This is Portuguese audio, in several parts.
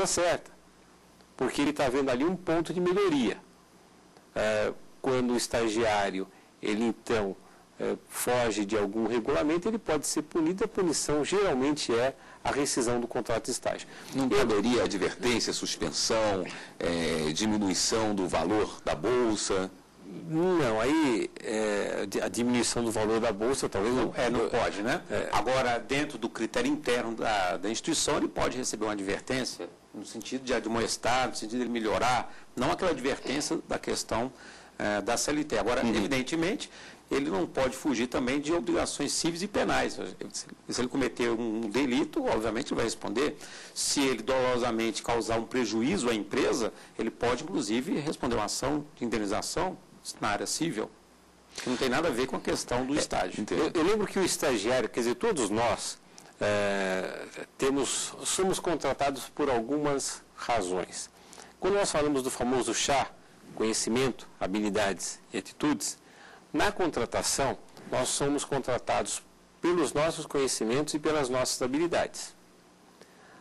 certa, porque ele está vendo ali um ponto de melhoria. Quando o estagiário, ele então foge de algum regulamento, ele pode ser punido. A punição geralmente é a rescisão do contrato de estágio. Não caberia advertência, suspensão, diminuição do valor da bolsa? Não, aí a diminuição do valor da bolsa talvez não. Não pode, né? Agora, dentro do critério interno da instituição, ele pode receber uma advertência no sentido de admoestar, no sentido de ele melhorar, não aquela advertência da questão da CLT. Agora, evidentemente, ele não pode fugir também de obrigações cíveis e penais. Se ele cometer um delito, obviamente ele vai responder. Se ele dolosamente causar um prejuízo à empresa, ele pode, inclusive, responder uma ação de indenização na área civil, que não tem nada a ver com a questão do estágio. Eu lembro que o estagiário, quer dizer, todos nós somos contratados por algumas razões. Quando nós falamos do famoso chá, conhecimento, habilidades e atitudes, na contratação, nós somos contratados pelos nossos conhecimentos e pelas nossas habilidades.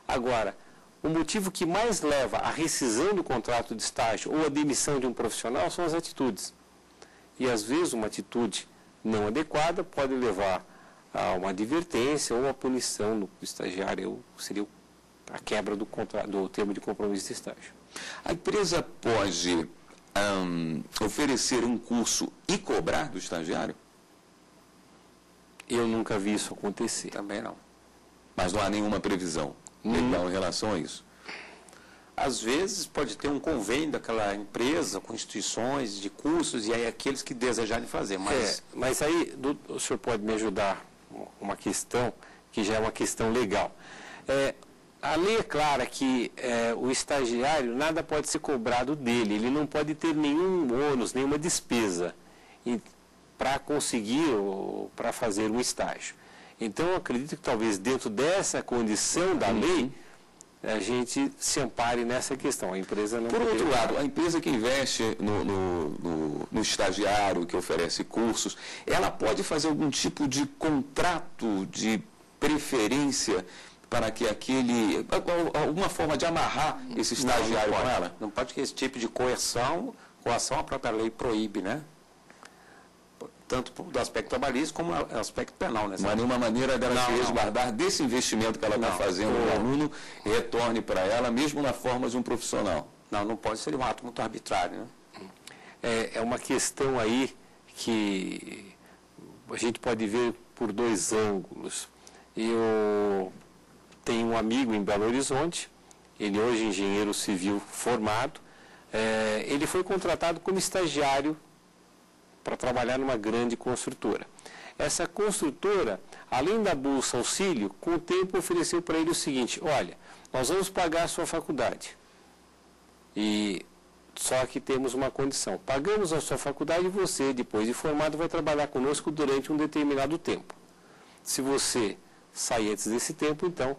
Agora, o motivo que mais leva à rescisão do contrato de estágio ou à demissão de um profissional são as atitudes. E, às vezes, uma atitude não adequada pode levar a uma advertência ou a punição do estagiário, seria a quebra do termo de compromisso de estágio. A empresa pode oferecer um curso e cobrar do estagiário? Eu nunca vi isso acontecer. Também não. Mas não há nenhuma previsão legal em relação a isso? Às vezes pode ter um convênio daquela empresa com instituições de cursos e aí aqueles que desejarem fazer. Mas aí o senhor pode me ajudar uma questão que já é uma questão legal. A lei é clara que o estagiário nada pode ser cobrado dele, ele não pode ter nenhum ônus, nenhuma despesa para conseguir ou para fazer um estágio. Então, eu acredito que talvez dentro dessa condição da lei, a gente se ampare nessa questão. A empresa não. Por outro lado, a empresa que investe no estagiário, que oferece cursos, ela pode fazer algum tipo de contrato de preferência para que alguma forma de amarrar esse estagiário com ela? Não pode, que esse tipo de coação a própria lei proíbe, né? Tanto do aspecto trabalhista como do aspecto penal, né? Mas nenhuma maneira dela se resguardar desse investimento que ela está fazendo no aluno retorne para ela, mesmo na forma de um profissional. Não pode ser um ato muito arbitrário, né? É uma questão aí que a gente pode ver por dois ângulos. Eu tenho um amigo em Belo Horizonte, ele hoje é engenheiro civil formado, ele foi contratado como estagiário para trabalhar numa grande construtora. Essa construtora, além da bolsa auxílio, com o tempo ofereceu para ele o seguinte: olha, nós vamos pagar a sua faculdade, só que temos uma condição, pagamos a sua faculdade e você, depois de formado, vai trabalhar conosco durante um determinado tempo. Se você sair antes desse tempo, então,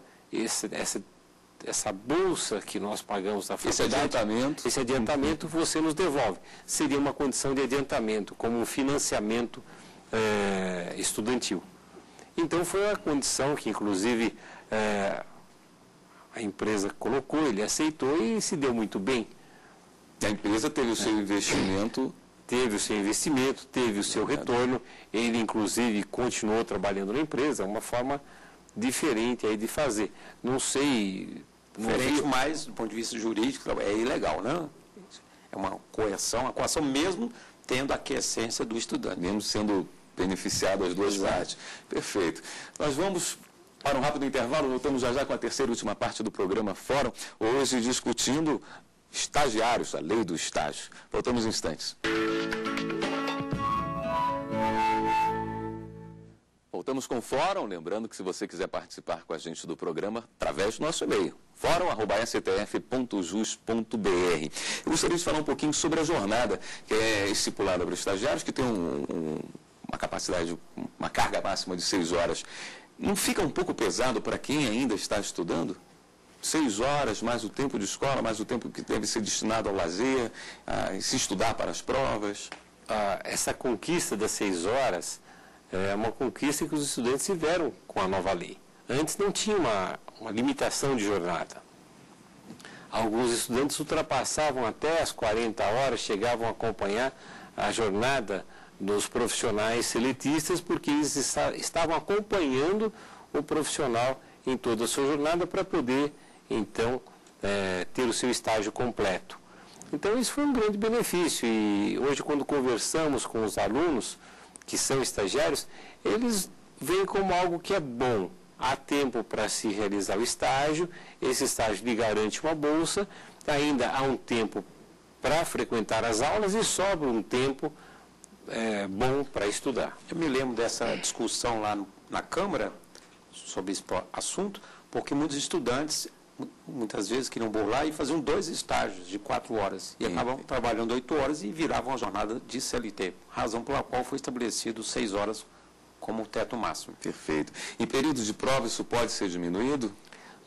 essa bolsa que nós pagamos da faculdade, esse adiantamento você nos devolve. Seria uma condição de adiantamento, como um financiamento estudantil. Então foi a condição que, inclusive, a empresa colocou, ele aceitou e se deu muito bem. A empresa teve o seu investimento... Teve o seu investimento, teve o seu retorno, ele, inclusive, continuou trabalhando na empresa, uma forma diferente aí de fazer. Não sei... Diferente, mas, do ponto de vista jurídico, é ilegal, né? É uma coerção, a coação mesmo tendo a aquiescência do estudante. Mesmo sendo beneficiado as duas partes. Perfeito. Nós vamos para um rápido intervalo, voltamos já com a terceira e última parte do programa Fórum, hoje discutindo estagiários, a lei do estágio. Voltamos em instantes. Voltamos com o Fórum, lembrando que se você quiser participar com a gente do programa, através do nosso e-mail, fórum@stf.jus.br. Eu gostaria de falar um pouquinho sobre a jornada que é estipulada para os estagiários, que tem uma capacidade, uma carga máxima de 6 horas. Não fica um pouco pesado para quem ainda está estudando? 6 horas, mais o tempo de escola, mais o tempo que deve ser destinado ao lazer, a se estudar para as provas? Essa conquista das 6 horas é uma conquista que os estudantes tiveram com a nova lei. Antes não tinha uma limitação de jornada. alguns estudantes ultrapassavam até as 40 horas, chegavam a acompanhar a jornada dos profissionais seletistas, porque eles estavam acompanhando o profissional em toda a sua jornada para poder, então, ter o seu estágio completo. Então, isso foi um grande benefício e hoje, quando conversamos com os alunos que são estagiários, eles veem como algo que é bom. Há tempo para se realizar o estágio, esse estágio lhe garante uma bolsa, ainda há um tempo para frequentar as aulas e sobra um tempo bom para estudar. Eu me lembro dessa discussão lá na Câmara sobre esse assunto, porque muitos estudantes, muitas vezes, queriam burlar e faziam 2 estágios de 4 horas. E acabam trabalhando 8 horas e viravam a jornada de CLT, razão pela qual foi estabelecido 6 horas como teto máximo. Perfeito. Em períodos de prova, isso pode ser diminuído?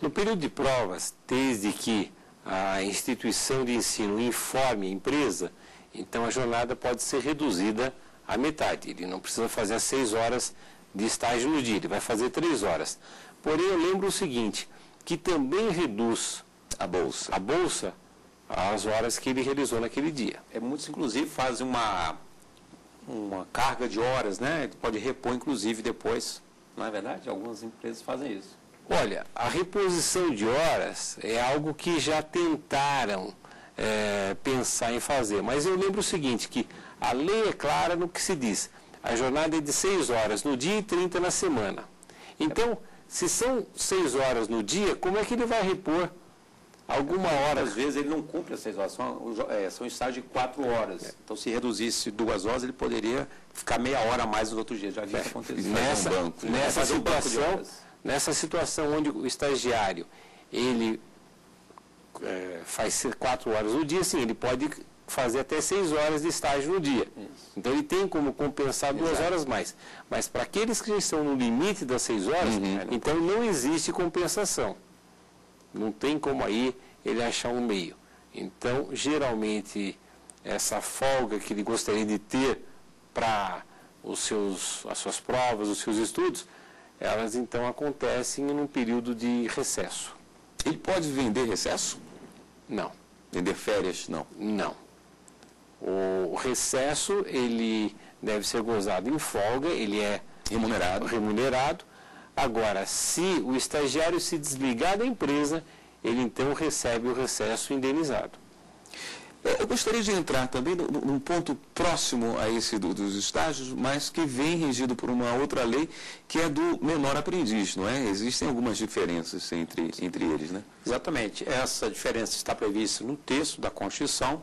No período de provas, desde que a instituição de ensino informe a empresa, então a jornada pode ser reduzida à metade. Ele não precisa fazer as 6 horas de estágio no dia, ele vai fazer 3 horas. Porém, eu lembro o seguinte, que também reduz a bolsa as horas que ele realizou naquele dia. Muitos, inclusive, fazem uma carga de horas, né? Ele pode repor, inclusive, depois. Não é verdade? Algumas empresas fazem isso. Olha, a reposição de horas é algo que já tentaram pensar em fazer. Mas eu lembro o seguinte, que a lei é clara no que se diz. A jornada é de 6 horas no dia e 30 na semana. Então, se são 6 horas no dia, como é que ele vai repor alguma hora? Às vezes ele não cumpre as 6 horas, são estágios de 4 horas. Então, se reduzisse 2 horas, ele poderia ficar meia hora a mais nos outros dias. Já vi isso acontecer. Nessa situação onde o estagiário ele faz 4 horas no dia, sim, ele pode fazer até 6 horas de estágio no dia. Isso. Então ele tem como compensar 2 horas mais. Mas para aqueles que já estão no limite das 6 horas, então não existe compensação. Não tem como aí ele achar um meio. Então, geralmente, essa folga que ele gostaria de ter para as suas provas, os seus estudos, elas então acontecem num período de recesso. Ele pode vender recesso? Não. Vender férias? Não. Não. O recesso, ele deve ser gozado em folga, ele é remunerado. Agora, se o estagiário se desligar da empresa, ele então recebe o recesso indenizado. Eu gostaria de entrar também num ponto próximo a esse dos estágios, mas que vem regido por uma outra lei, que é do menor aprendiz, não é? Existem algumas diferenças entre eles, né? Exatamente. Essa diferença está prevista no texto da Constituição.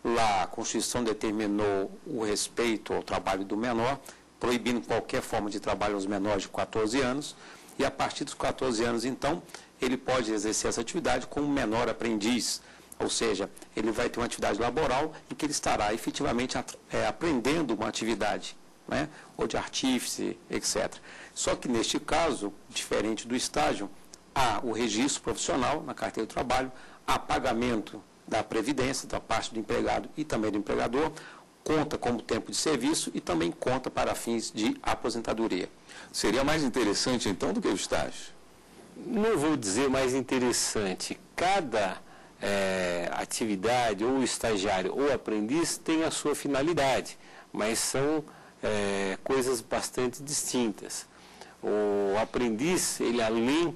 Lá a Constituição determinou o respeito ao trabalho do menor, proibindo qualquer forma de trabalho aos menores de 14 anos, e a partir dos 14 anos, então, ele pode exercer essa atividade como menor aprendiz, ou seja, ele vai ter uma atividade laboral em que ele estará efetivamente aprendendo uma atividade, né, ou de artífice, etc. Só que neste caso, diferente do estágio, há o registro profissional na carteira do trabalho, há pagamento da previdência da parte do empregado e também do empregador, conta como tempo de serviço e também conta para fins de aposentadoria. Seria mais interessante, então, do que o estágio? Não vou dizer mais interessante. Cada atividade, ou estagiário ou aprendiz, tem a sua finalidade, mas são coisas bastante distintas. O aprendiz, ele além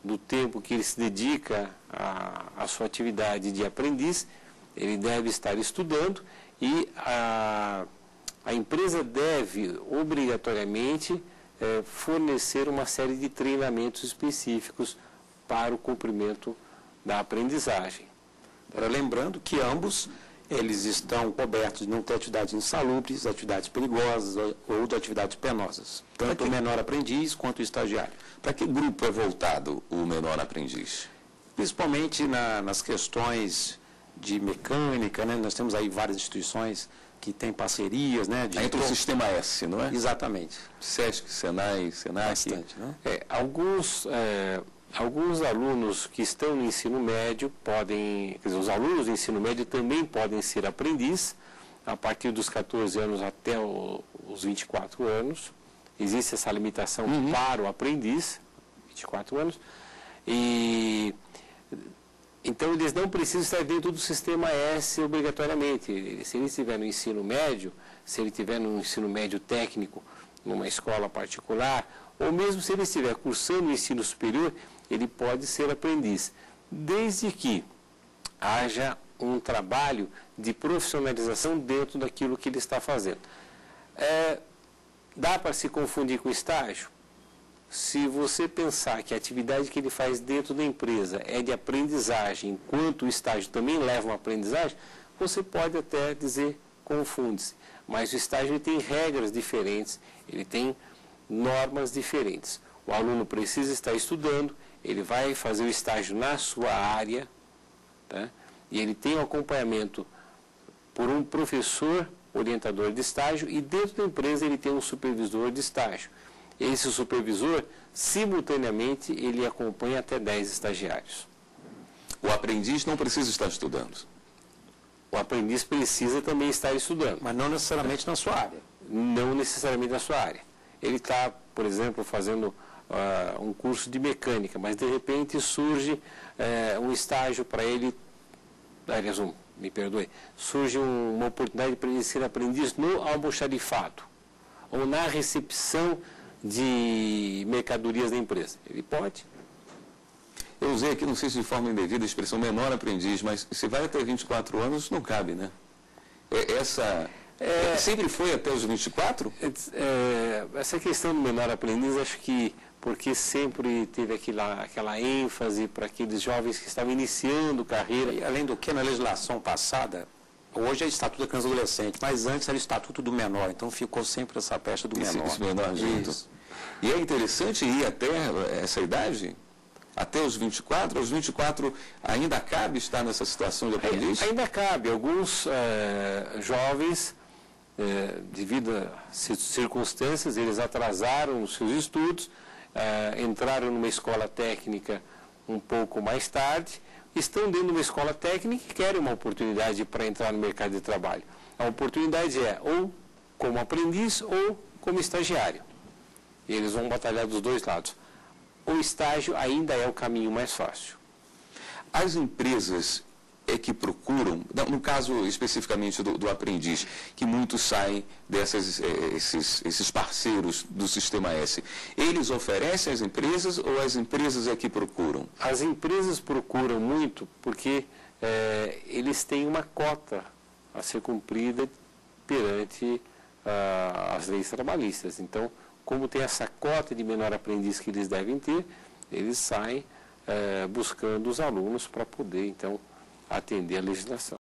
do tempo que ele se dedica à sua atividade de aprendiz, ele deve estar estudando e a empresa deve obrigatoriamente fornecer uma série de treinamentos específicos para o cumprimento da aprendizagem. Agora, lembrando que ambos eles estão cobertos de não ter atividades insalubres, atividades perigosas ou de atividades penosas, tanto o menor aprendiz quanto o estagiário. Para que grupo é voltado o menor aprendiz? Principalmente nas questões de mecânica, né? Nós temos aí várias instituições que têm parcerias, né? Entre o Sistema S, não é? Exatamente. SESC, SENAI, SENAC. Bastante, né? Alguns alunos que estão no ensino médio os alunos do ensino médio também podem ser aprendiz a partir dos 14 anos até os 24 anos. Existe essa limitação para o aprendiz, 24 anos. E Então, eles não precisam estar dentro do sistema S obrigatoriamente. Se ele estiver no ensino médio, se ele estiver no ensino médio técnico, numa escola particular, ou mesmo se ele estiver cursando o ensino superior, ele pode ser aprendiz, desde que haja um trabalho de profissionalização dentro daquilo que ele está fazendo. Dá para se confundir com estágio? Se você pensar que a atividade que ele faz dentro da empresa é de aprendizagem, enquanto o estágio também leva uma aprendizagem, você pode até dizer confunde-se. Mas o estágio ele tem regras diferentes, ele tem normas diferentes. O aluno precisa estar estudando, ele vai fazer o estágio na sua área, tá? E ele tem o acompanhamento por um professor orientador de estágio e dentro da empresa ele tem um supervisor de estágio. Esse supervisor, simultaneamente, ele acompanha até 10 estagiários. O aprendiz não precisa estar estudando. O aprendiz precisa também estar estudando. Mas não necessariamente na sua área. Não necessariamente na sua área. Ele está, por exemplo, fazendo um curso de mecânica, mas de repente surge um estágio para ele, aliás, me perdoe, surge uma oportunidade para ele ser aprendiz no almoxarifado ou na recepção de mercadorias da empresa. Ele pode. Eu usei aqui, não sei se de forma indevida, a expressão menor aprendiz, mas se vai até 24 anos, não cabe, né? Sempre foi até os 24? Essa questão do menor aprendiz, acho que porque sempre teve aquela ênfase para aqueles jovens que estavam iniciando carreira. E, além do que, na legislação passada, hoje é Estatuto da Criança e Adolescente, mas antes era Estatuto do Menor, então ficou sempre essa pecha do menor. Esse menor junto. Isso. E é interessante ir até essa idade? Até os 24? Aos 24 ainda cabe estar nessa situação de aprendiz? Ainda cabe. Alguns jovens, devido a circunstâncias, eles atrasaram os seus estudos, entraram numa escola técnica um pouco mais tarde, estão dentro de uma escola técnica e querem uma oportunidade para entrar no mercado de trabalho. A oportunidade é ou como aprendiz ou como estagiário. E eles vão batalhar dos dois lados. O estágio ainda é o caminho mais fácil. As empresas que procuram, no caso especificamente do aprendiz, que muitos saem esses parceiros do Sistema S, eles oferecem às empresas ou as empresas é que procuram? As empresas procuram muito porque eles têm uma cota a ser cumprida perante as leis trabalhistas. Então, como tem essa cota de menor aprendiz que eles devem ter, eles saem buscando os alunos para poder, então, atender a legislação.